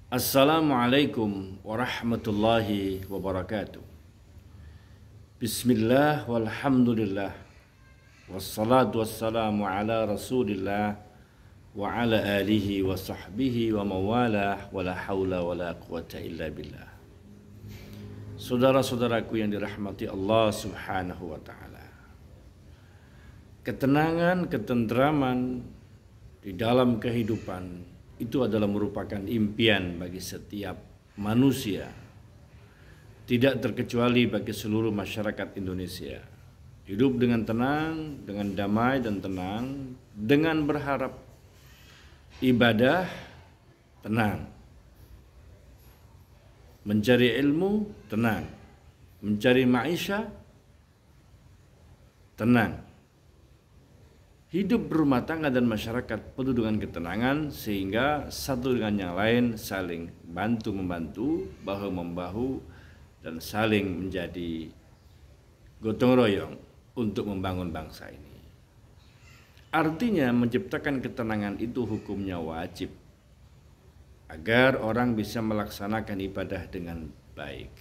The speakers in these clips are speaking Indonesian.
Assalamualaikum warahmatullahi wabarakatuh. Bismillah walhamdulillah wassalatu wassalamu ala rasulillah wa ala alihi wa sahbihi wa mawalah wa la hawla wa la quwata illa billah. Saudara-saudaraku yang dirahmati Allah subhanahu wa ta'ala, ketenangan, ketentraman di dalam kehidupan itu adalah merupakan impian bagi setiap manusia, tidak terkecuali bagi seluruh masyarakat Indonesia. Hidup dengan tenang, dengan damai dan tenang, dengan berharap ibadah tenang, mencari ilmu tenang, mencari maisha tenang. Hidup berumah tangga dan masyarakat penuh dengan ketenangan sehingga satu dengan yang lain saling bantu-membantu, bahu-membahu, dan saling menjadi gotong royong untuk membangun bangsa ini. Artinya menciptakan ketenangan itu hukumnya wajib agar orang bisa melaksanakan ibadah dengan baik.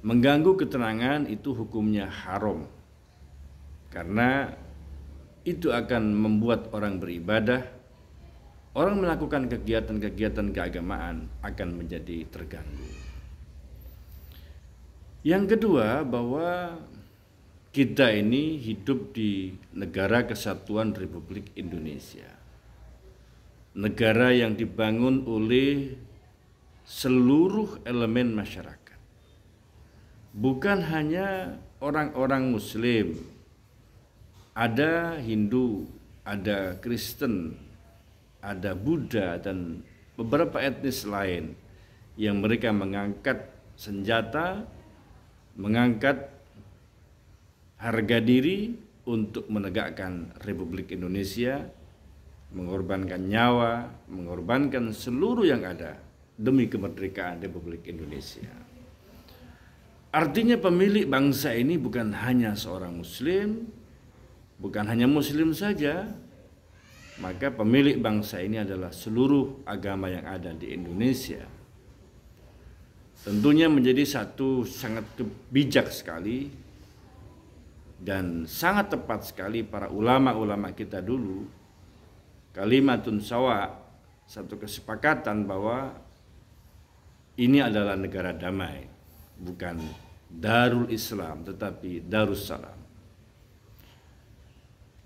Mengganggu ketenangan itu hukumnya haram karena itu akan membuat orang beribadah, orang melakukan kegiatan-kegiatan keagamaan akan menjadi terganggu. Yang kedua, bahwa kita ini hidup di negara kesatuan Republik Indonesia. Negara yang dibangun oleh seluruh elemen masyarakat. Bukan hanya orang-orang Muslim, ada Hindu, ada Kristen, ada Buddha, dan beberapa etnis lain yang mereka mengangkat senjata, mengangkat harga diri untuk menegakkan Republik Indonesia, mengorbankan nyawa, mengorbankan seluruh yang ada demi kemerdekaan Republik Indonesia. Artinya pemilik bangsa ini bukan hanya seorang Muslim, bukan hanya Muslim saja, maka pemilik bangsa ini adalah seluruh agama yang ada di Indonesia. Tentunya menjadi satu sangat bijak sekali dan sangat tepat sekali para ulama-ulama kita dulu, kalimatun sawa, satu kesepakatan bahwa ini adalah negara damai, bukan Darul Islam tetapi Darussalam.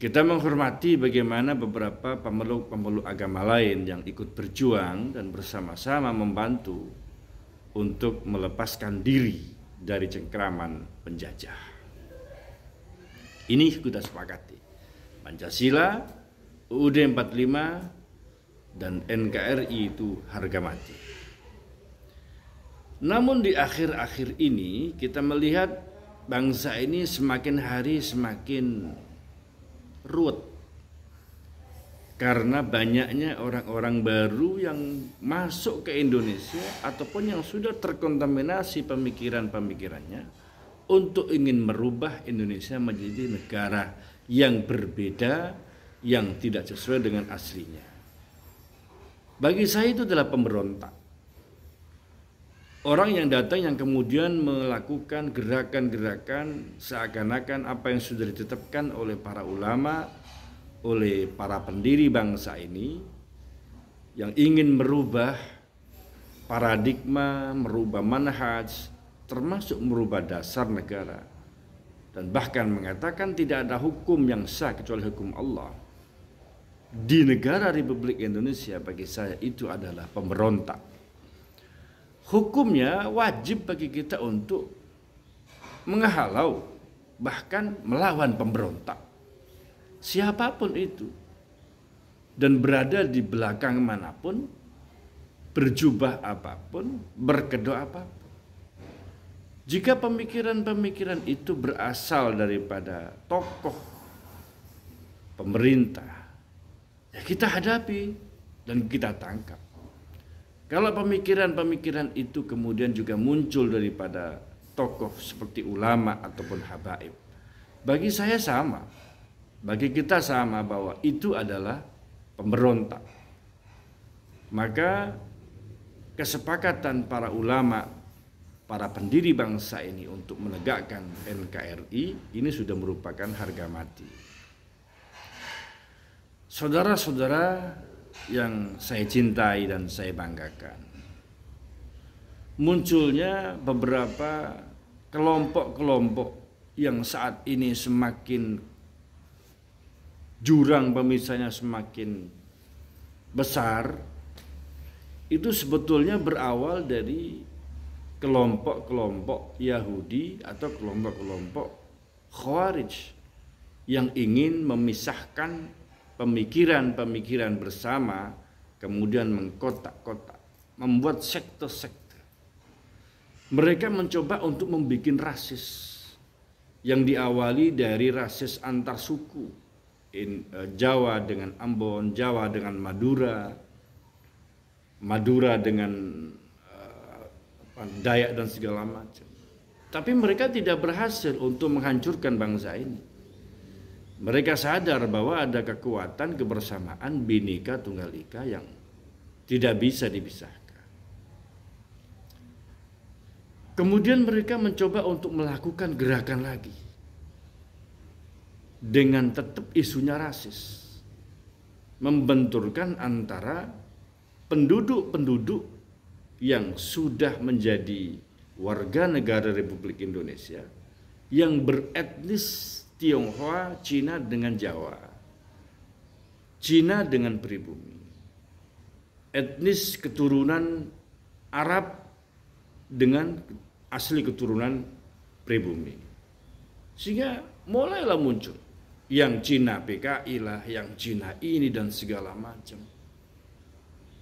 Kita menghormati bagaimana beberapa pemeluk-pemeluk agama lain yang ikut berjuang dan bersama-sama membantu untuk melepaskan diri dari cengkraman penjajah. Ini kita sepakati. Pancasila, UUD 45, dan NKRI itu harga mati. Namun di akhir-akhir ini kita melihat bangsa ini semakin hari semakin ruwet karena banyaknya orang-orang baru yang masuk ke Indonesia ataupun yang sudah terkontaminasi pemikiran-pemikirannya untuk ingin merubah Indonesia menjadi negara yang berbeda, yang tidak sesuai dengan aslinya. Bagi saya itu adalah pemberontak. Orang yang datang yang kemudian melakukan gerakan-gerakan seakan-akan apa yang sudah ditetapkan oleh para ulama, oleh para pendiri bangsa ini, yang ingin merubah paradigma, merubah manhaj, termasuk merubah dasar negara, dan bahkan mengatakan tidak ada hukum yang sah kecuali hukum Allah. Di negara Republik Indonesia bagi saya itu adalah pemberontak. Hukumnya wajib bagi kita untuk menghalau, bahkan melawan pemberontak, siapapun itu, dan berada di belakang manapun, berjubah apapun, berkedok apapun. Jika pemikiran-pemikiran itu berasal daripada tokoh pemerintah, ya kita hadapi dan kita tangkap. Kalau pemikiran-pemikiran itu kemudian juga muncul daripada tokoh seperti ulama ataupun habaib, bagi saya sama, bagi kita sama bahwa itu adalah pemberontak. Maka kesepakatan para ulama, para pendiri bangsa ini untuk menegakkan NKRI ini sudah merupakan harga mati. Saudara-saudara yang saya cintai dan saya banggakan, munculnya beberapa kelompok-kelompok yang saat ini semakin jurang pemisahnya semakin besar, itu sebetulnya berawal dari kelompok-kelompok Yahudi atau kelompok-kelompok Khawarij yang ingin memisahkan pemikiran-pemikiran bersama, kemudian mengkotak-kotak, membuat sekte-sekte. Mereka mencoba untuk membuat rasis yang diawali dari rasis antar suku, Jawa dengan Ambon, Jawa dengan Madura, Madura dengan Dayak dan segala macam. Tapi mereka tidak berhasil untuk menghancurkan bangsa ini. Mereka sadar bahwa ada kekuatan kebersamaan Bhinneka Tunggal Ika yang tidak bisa dipisahkan. Kemudian mereka mencoba untuk melakukan gerakan lagi dengan tetap isunya rasis, membenturkan antara penduduk-penduduk yang sudah menjadi warga negara Republik Indonesia yang beretnis Tionghoa, Cina dengan Jawa, Cina dengan pribumi, etnis keturunan Arab dengan asli keturunan pribumi. Sehingga mulailah muncul yang Cina PKI lah, yang Cina ini dan segala macam.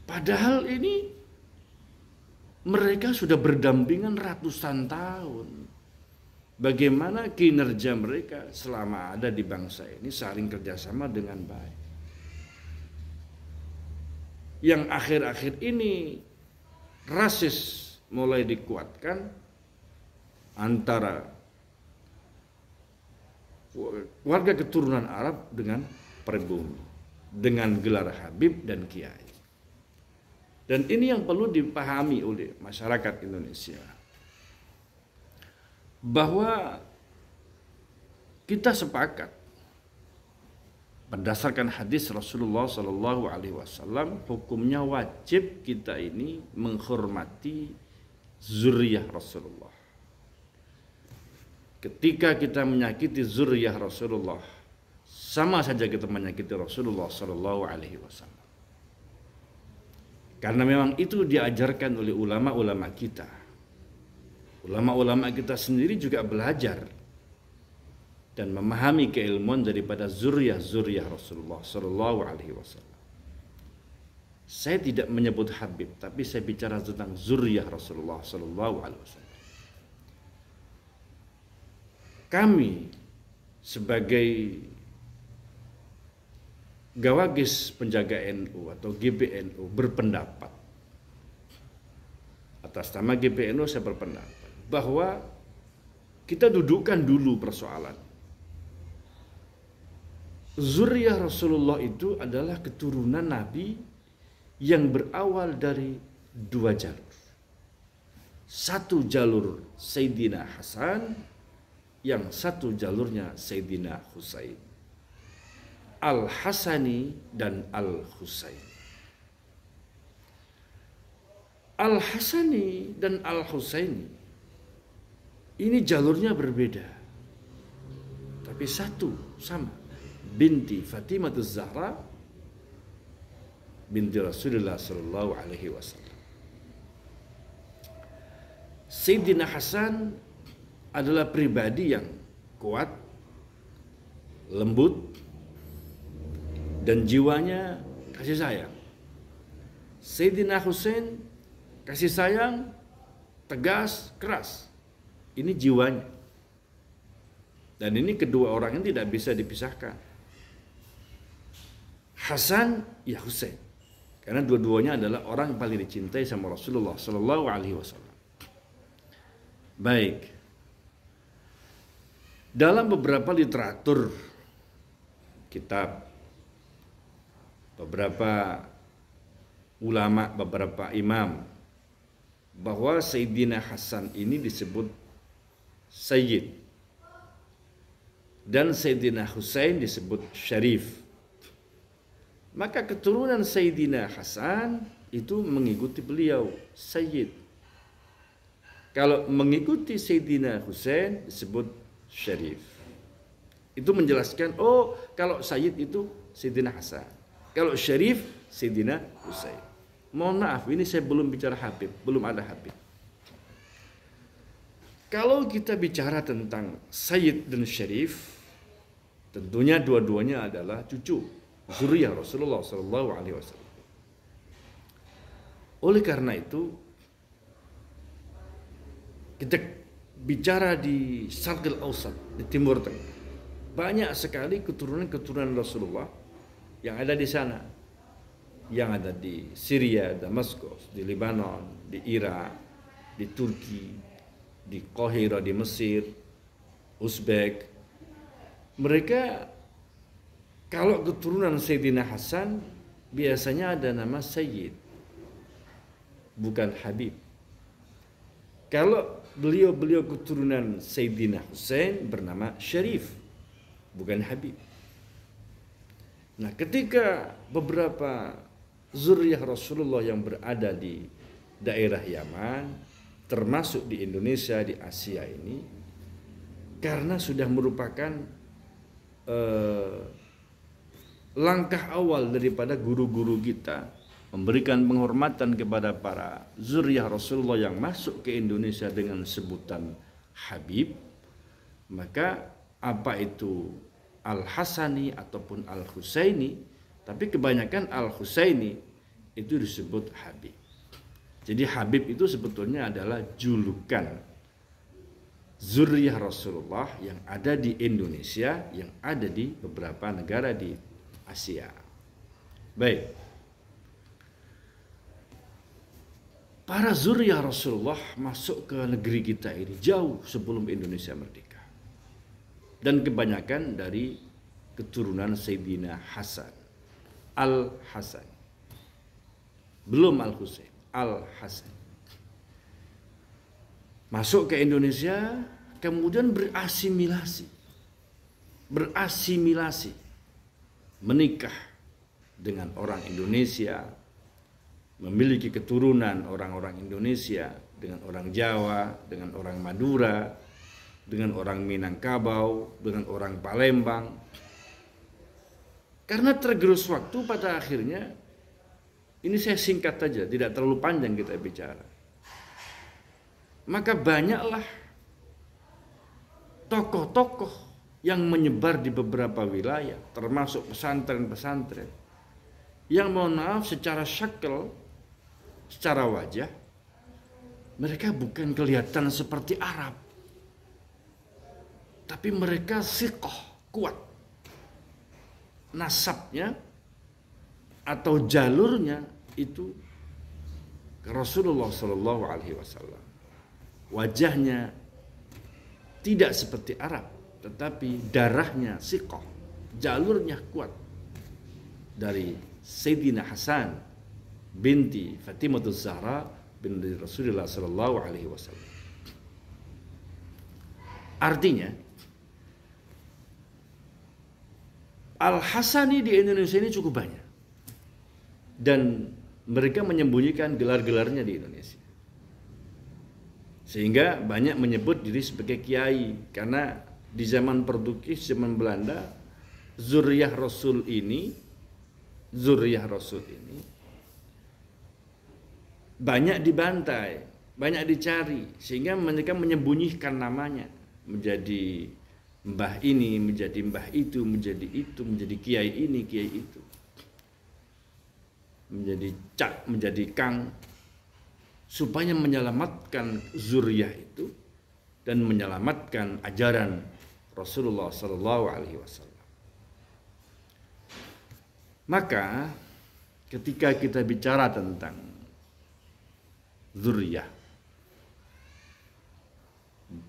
Padahal ini mereka sudah berdampingan ratusan tahun. Bagaimana kinerja mereka selama ada di bangsa ini saling kerjasama dengan baik. Yang akhir-akhir ini rasis mulai dikuatkan antara warga keturunan Arab dengan pribumi, dengan gelar Habib dan Kiai. Dan ini yang perlu dipahami oleh masyarakat Indonesia, bahwa kita sepakat berdasarkan hadis Rasulullah Shallallahu Alaihi Wasallam, hukumnya wajib kita ini menghormati zuriyah Rasulullah. Ketika kita menyakiti zuriyah Rasulullah, sama saja kita menyakiti Rasulullah Shallallahu Alaihi Wasallam. Karena memang itu diajarkan oleh ulama-ulama kita. Ulama-ulama kita sendiri juga belajar dan memahami keilmuan daripada zuriyah Rasulullah Shallallahu Alaihi Wasallam. Saya tidak menyebut Habib, tapi saya bicara tentang zuriyah Rasulullah Shallallahu Alaihi Wasallam. Kami sebagai Gawagis Penjaga NU atau GBNU berpendapat, atas nama GBNU saya berpendapat bahwa kita dudukkan dulu persoalan. Zuriyah Rasulullah itu adalah keturunan Nabi yang berawal dari dua jalur. Satu jalur Sayyidina Hasan, yang satu jalurnya Sayyidina Husain. Al-Hasani dan Al-Husain. Al-Hasani dan Al-Husaini ini jalurnya berbeda, tapi satu sama, binti Fatimah Az-Zahra binti Rasulullah Sallallahu Alaihi Wasallam. Sayyidina Hasan adalah pribadi yang kuat, lembut, dan jiwanya kasih sayang. Sayyidina Husain kasih sayang, tegas, keras. Ini jiwanya. Dan ini kedua orang ini tidak bisa dipisahkan. Hasan ya Husain. Karena dua-duanya adalah orang yang paling dicintai sama Rasulullah Sallallahu Alaihi Wasallam. Baik. Dalam beberapa literatur, kitab, beberapa ulama, beberapa imam bahwa Sayyidina Hasan ini disebut Sayyid dan Sayyidina Husain disebut Syarif. Maka keturunan Sayyidina Hasan itu mengikuti beliau Sayyid. Kalau mengikuti Sayyidina Husain disebut Syarif. Itu menjelaskan, oh kalau Sayyid itu Sayyidina Hasan, kalau Syarif Sayyidina Husain. Mohon maaf, ini saya belum bicara Habib, belum ada Habib. Kalau kita bicara tentang Sayyid dan Syarif, tentunya dua-duanya adalah cucu zuriyah Rasulullah SAW. Oleh karena itu, kita bicara di Syarqil Awsat, di Timur Tengah, banyak sekali keturunan-keturunan Rasulullah yang ada di sana, yang ada di Syria, Damaskus, di Lebanon, di Irak, di Turki, di Qahira, di Mesir, Uzbek. Mereka kalau keturunan Sayyidina Hasan biasanya ada nama Sayyid, bukan Habib. Kalau beliau keturunan Sayyidina Husain bernama Syarif, bukan Habib. Nah, ketika beberapa zuriyah Rasulullah yang berada di daerah Yaman, termasuk di Indonesia, di Asia ini, karena sudah merupakan langkah awal daripada guru-guru kita memberikan penghormatan kepada para zuriyah Rasulullah yang masuk ke Indonesia dengan sebutan Habib, maka apa itu Al-Hasani ataupun Al-Husaini, tapi kebanyakan Al-Husaini itu disebut Habib. Jadi Habib itu sebetulnya adalah julukan zuriyah Rasulullah yang ada di Indonesia, yang ada di beberapa negara di Asia. Baik. Para zuriyah Rasulullah masuk ke negeri kita ini jauh sebelum Indonesia merdeka. Dan kebanyakan dari keturunan Sayyidina Hasan, Al-Hasan. Belum Al-Husain, Al-Hasan. Masuk ke Indonesia, kemudian berasimilasi, menikah dengan orang Indonesia, memiliki keturunan orang-orang Indonesia, dengan orang Jawa, dengan orang Madura, dengan orang Minangkabau, dengan orang Palembang. Karena tergerus waktu, pada akhirnya, ini saya singkat saja, tidak terlalu panjang kita bicara. Maka banyaklah tokoh-tokoh yang menyebar di beberapa wilayah, termasuk pesantren-pesantren, yang mohon maaf secara syakl, secara wajah, mereka bukan kelihatan seperti Arab, tapi mereka siqah, kuat. Nasabnya atau jalurnya itu ke Rasulullah Sallallahu Alaihi Wasallam. Wajahnya tidak seperti Arab, tetapi darahnya siqah, jalurnya kuat. Dari Sayyidina Hasan binti Fatimah Az-Zahra binti Rasulullah Sallallahu Alaihi Wasallam. Artinya, Al-Hasani di Indonesia ini cukup banyak, dan mereka menyembunyikan gelar-gelarnya di Indonesia, sehingga banyak menyebut diri sebagai kiai. Karena di zaman Portugis, zaman Belanda, zuriyah Rasul ini banyak dibantai, banyak dicari, sehingga mereka menyembunyikan namanya, menjadi mbah ini, menjadi mbah itu, menjadi kiai ini, kiai itu, menjadi cak, menjadi kang, supaya menyelamatkan zuriyah itu dan menyelamatkan ajaran Rasulullah Sallallahu Alaihi Wasallam. Maka ketika kita bicara tentang zuriyah,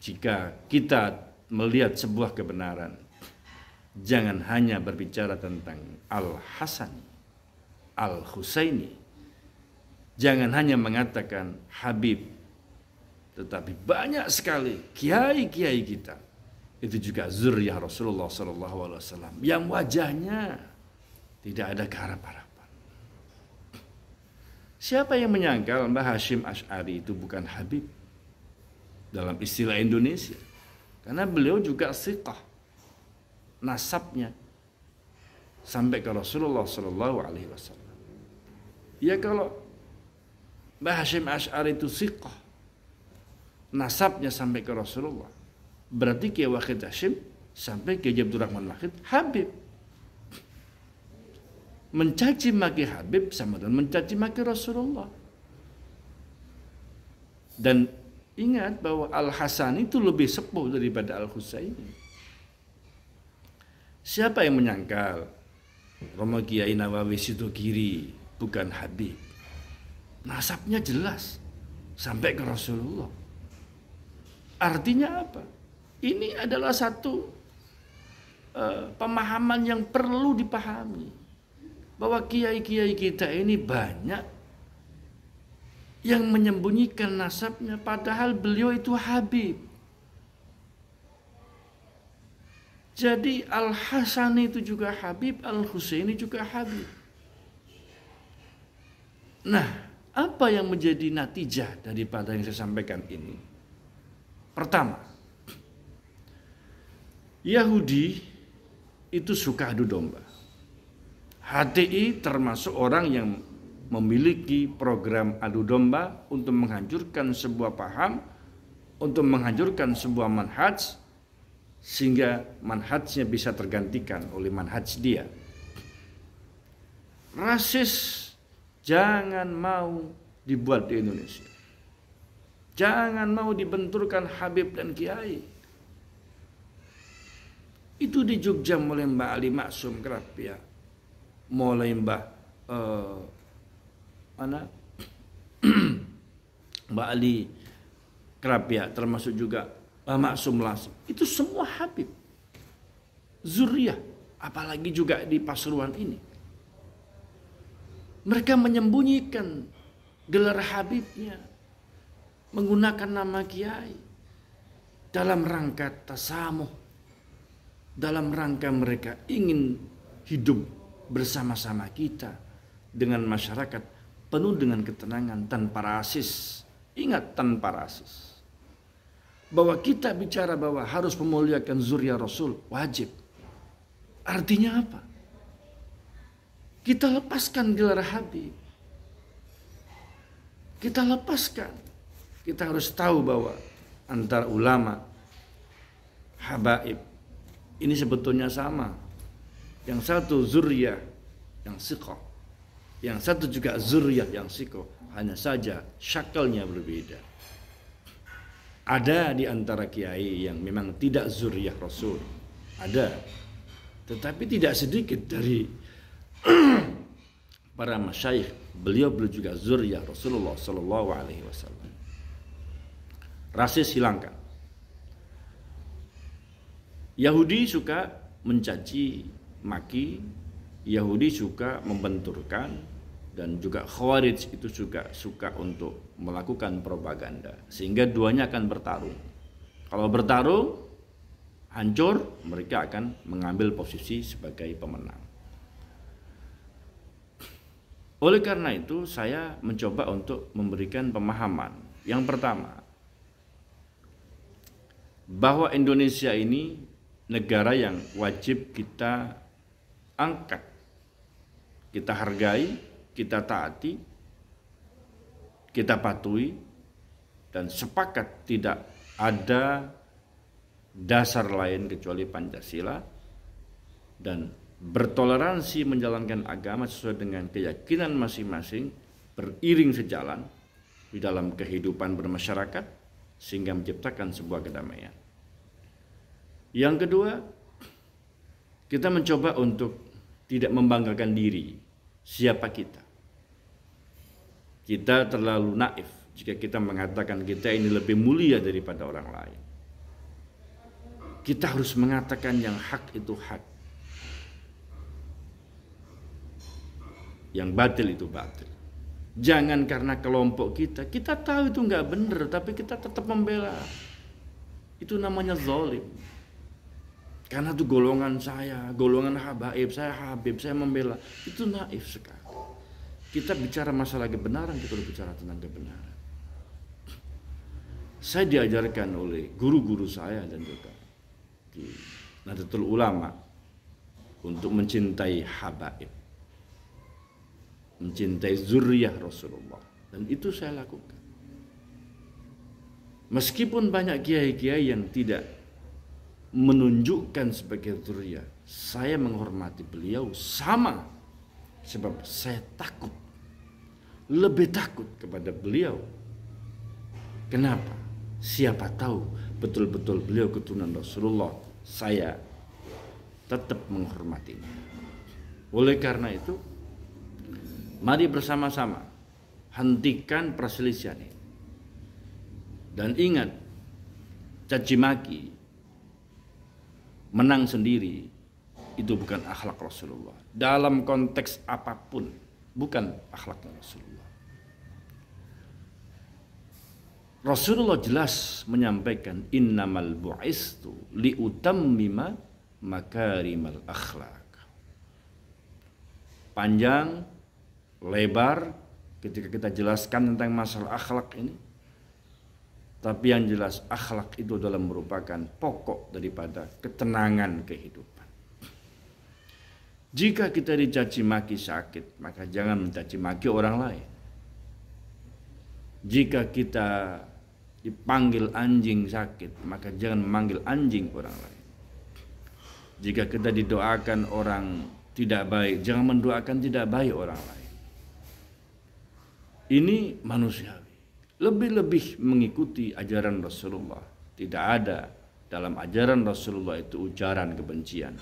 jika kita melihat sebuah kebenaran, jangan hanya berbicara tentang Al-Hasani, Al-Husaini, jangan hanya mengatakan Habib tetapi banyak sekali kiai-kiai kita itu juga zuriyah Rasulullah SAW yang wajahnya tidak ada keharap-harapan. Siapa yang menyangkal Mbah Hashim Asy'ari itu bukan Habib dalam istilah Indonesia? Karena beliau juga siqah, nasabnya sampai ke Rasulullah SAW. Ya kalau Mbah Hashim Asy'ari itu siqah, nasabnya sampai ke Rasulullah, berarti Kiai Waqid Hasyim sampai ke Abdurrahman Waqid Habib. Mencaci maki Habib sama dengan mencaci maki Rasulullah. Dan ingat bahwa Al-Hasan itu lebih sepuh daripada Al-Husaini. Siapa yang menyangkal Romo Kiai Nawawi Sidogiri bukan Habib? Nasabnya jelas sampai ke Rasulullah. Artinya apa? Ini adalah satu pemahaman yang perlu dipahami. Bahwa kiai-kiai kita ini banyak yang menyembunyikan nasabnya padahal beliau itu Habib. Jadi Al-Hasan itu juga Habib, Al-Husaini juga Habib. Nah, apa yang menjadi natijah daripada yang saya sampaikan ini? Pertama, Yahudi itu suka adu domba. HTI termasuk orang yang memiliki program adu domba untuk menghancurkan sebuah paham, untuk menghancurkan sebuah manhaj, sehingga manhajnya bisa tergantikan oleh manhaj dia. Rasis jangan mau dibuat di Indonesia. Jangan mau dibenturkan Habib dan Kiai. Itu di Jogja mulai Mbak Ali Maksum Krapia, mulai Mbak Mbak Ali Krapia, termasuk juga Mbak Maksum Lasim. Itu semua Habib, zuriyah, apalagi juga di Pasuruan ini. Mereka menyembunyikan gelar Habibnya, menggunakan nama Kiai dalam rangka tasamuh, dalam rangka mereka ingin hidup bersama-sama kita dengan masyarakat penuh dengan ketenangan tanpa rasis. Ingat, tanpa rasis. Bahwa kita bicara bahwa harus memuliakan zuriyah Rasul, wajib. Artinya apa? Kita lepaskan gelar Habib. Kita lepaskan. Kita harus tahu bahwa antara ulama, habaib, ini sebetulnya sama. Yang satu zuriyah yang siqah, yang satu juga zuriyah yang siqah. Hanya saja syakalnya berbeda. Ada di antara kiai yang memang tidak zuriyah Rasul, ada. Tetapi tidak sedikit dari para masyayikh, beliau juga zuriyah Rasulullah Sallallahu Alaihi Wasallam. Rasis hilangkan. Yahudi suka mencaci maki, Yahudi suka membenturkan, dan juga Khawarij itu juga suka untuk melakukan propaganda, sehingga duanya akan bertarung. Kalau bertarung hancur, mereka akan mengambil posisi sebagai pemenang. Oleh karena itu saya mencoba untuk memberikan pemahaman. Yang pertama, bahwa Indonesia ini negara yang wajib kita angkat, kita hargai, kita taati, kita patuhi, dan sepakat tidak ada dasar lain kecuali Pancasila, dan bertoleransi menjalankan agama sesuai dengan keyakinan masing-masing, beriring sejalan di dalam kehidupan bermasyarakat sehingga menciptakan sebuah kedamaian. Yang kedua, kita mencoba untuk tidak membanggakan diri siapa kita. Kita terlalu naif jika kita mengatakan kita ini lebih mulia daripada orang lain. Kita harus mengatakan yang hak itu hak, yang batil itu batil. Jangan karena kelompok kita tahu itu nggak benar, tapi kita tetap membela. Itu namanya zalim. Karena itu golongan saya, golongan habaib, saya habib, saya membela. Itu naif sekali. Kita bicara masalah kebenaran, kita bicara tentang kebenaran. Saya diajarkan oleh guru-guru saya dan juga di Nahdlatul Ulama untuk mencintai habaib, mencintai zuriyah Rasulullah, dan itu saya lakukan. Meskipun banyak kiai-kiai yang tidak menunjukkan sebagai zuriyah, saya menghormati beliau sama, sebab saya takut, lebih takut kepada beliau. Kenapa? Siapa tahu betul-betul beliau keturunan Rasulullah, saya tetap menghormatinya. Oleh karena itu, mari bersama-sama hentikan perselisihan ini. Dan ingat, caci maki, menang sendiri, itu bukan akhlak Rasulullah. Dalam konteks apapun, bukan akhlaknya Rasulullah. Rasulullah jelas menyampaikan, innamal bu'istu liutammima makarimal akhlak. Panjang, lebar ketika kita jelaskan tentang masalah akhlak ini. Tapi yang jelas akhlak itu adalah merupakan pokok daripada ketenangan kehidupan. Jika kita dicaci maki sakit, maka jangan mencaci maki orang lain. Jika kita dipanggil anjing sakit, maka jangan memanggil anjing orang lain. Jika kita didoakan orang tidak baik, jangan mendoakan tidak baik orang lain. Ini manusiawi. Lebih-lebih mengikuti ajaran Rasulullah. Tidak ada dalam ajaran Rasulullah itu ujaran kebencian.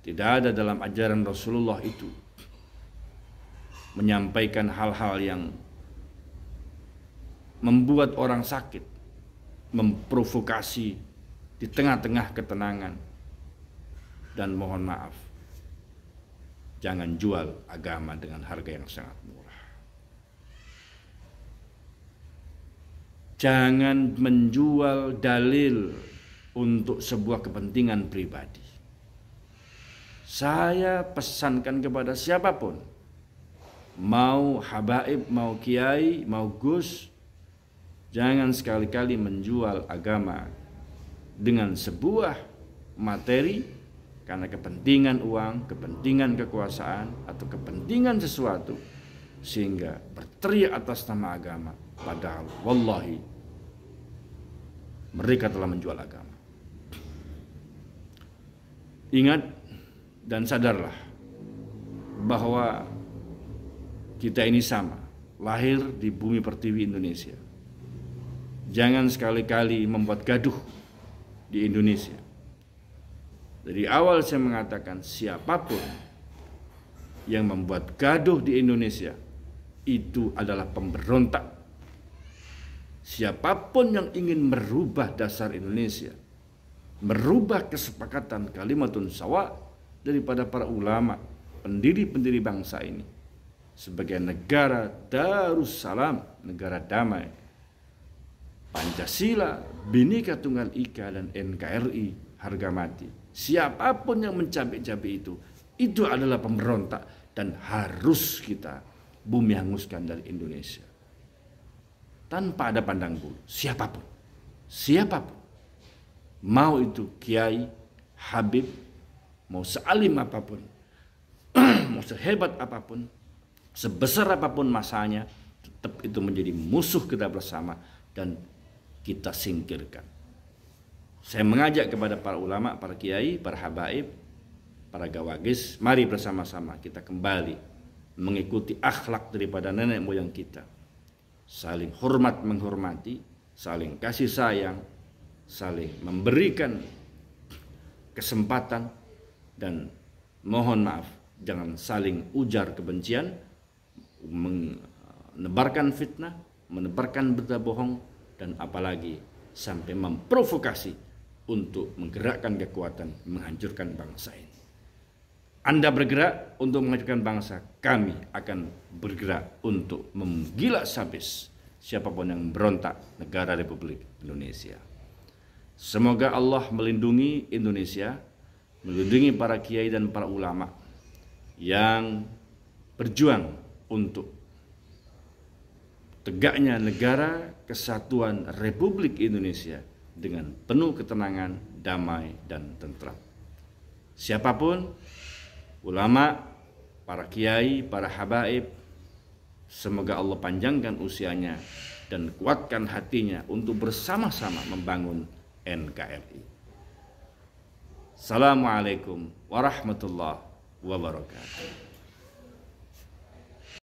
Tidak ada dalam ajaran Rasulullah itu menyampaikan hal-hal yang membuat orang sakit, memprovokasi di tengah-tengah ketenangan. Dan mohon maaf, jangan jual agama dengan harga yang sangat murah. Jangan menjual dalil untuk sebuah kepentingan pribadi. Saya pesankan kepada siapapun, mau habaib, mau kiai, mau gus, jangan sekali-kali menjual agama dengan sebuah materi karena kepentingan uang, kepentingan kekuasaan, atau kepentingan sesuatu, sehingga berteriak atas nama agama. Padahal wallahi mereka telah menjual agama. Ingat dan sadarlah bahwa kita ini sama, lahir di bumi pertiwi Indonesia. Jangan sekali-kali membuat gaduh di Indonesia. Dari awal saya mengatakan, siapapun yang membuat gaduh di Indonesia itu adalah pemberontak. Siapapun yang ingin merubah dasar Indonesia, merubah kesepakatan kalimatun sawa daripada para ulama, pendiri-pendiri bangsa ini sebagai negara Darussalam, negara damai, Pancasila, Bhinneka Tunggal Ika, dan NKRI harga mati. Siapapun yang mencabik-cabik itu adalah pemberontak dan harus kita bumi hanguskan dari Indonesia. Tanpa ada pandang bulu, siapapun, mau itu kiai, habib, mau sealim apapun, mau sehebat apapun, sebesar apapun masanya, tetap itu menjadi musuh kita bersama dan kita singkirkan. Saya mengajak kepada para ulama, para kiai, para habaib, para gawagis, mari bersama-sama kita kembali mengikuti akhlak daripada nenek moyang kita. Saling hormat menghormati, saling kasih sayang, saling memberikan kesempatan, dan mohon maaf, jangan saling ujar kebencian, menebarkan fitnah, menebarkan berita bohong, dan apalagi sampai memprovokasi untuk menggerakkan kekuatan menghancurkan bangsa ini. Anda bergerak untuk menghancurkan bangsa, kami akan bergerak untuk menggila habis siapapun yang berontak negara Republik Indonesia. Semoga Allah melindungi Indonesia, melindungi para kiai dan para ulama yang berjuang untuk tegaknya negara kesatuan Republik Indonesia dengan penuh ketenangan, damai, dan tentram. Siapapun, ulama, para kiai, para habaib, semoga Allah panjangkan usianya dan kuatkan hatinya untuk bersama-sama membangun NKRI. Assalamualaikum warahmatullahi wabarakatuh.